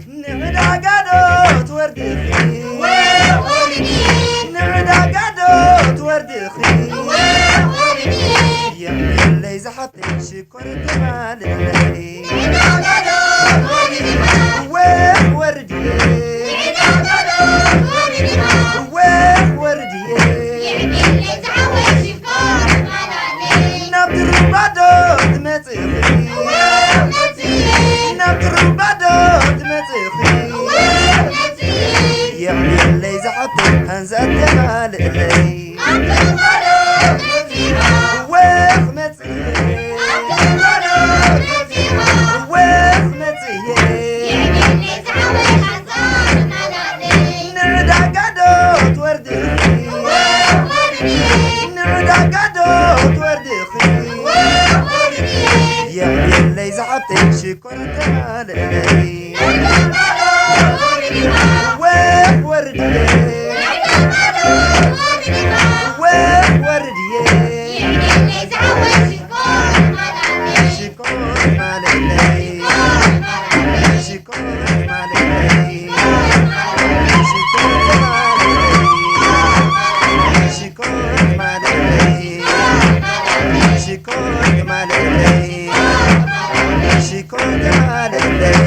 نعدا قادو توردي خي نعدا قادو توردي خي يا اللي زحطي شكر جمال اللي وين وردي وين وردي نبدر بعدو تمسخي نبدر بعدو تمسخي يا اللي زحطي هنزل جمال اللي وين مسخي شكر جمال اللي وين وردي وين وردي شكر جمال اللي شكر جمال اللي شكر جمال اللي شكر جمال اللي شكر جمال اللي شكر جمال اللي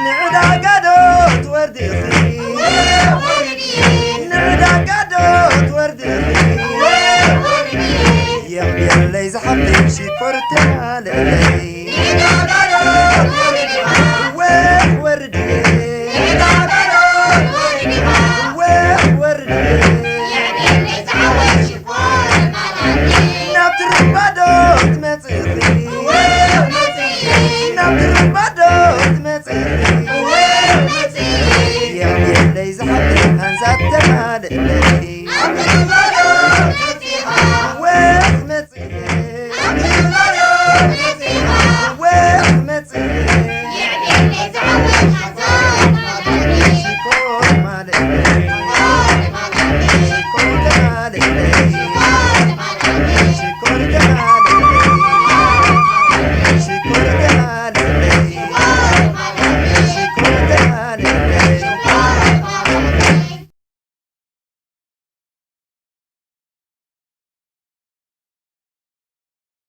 نعدا قادو توردي خي نعدا قادو توردي خي يا اللي زحطي شكر جمال اللي وين وردي وين وردي نبتر بعدو تمسخي نبتر بعدو تمسخي يا اللي زحطي هنزل جمال اللي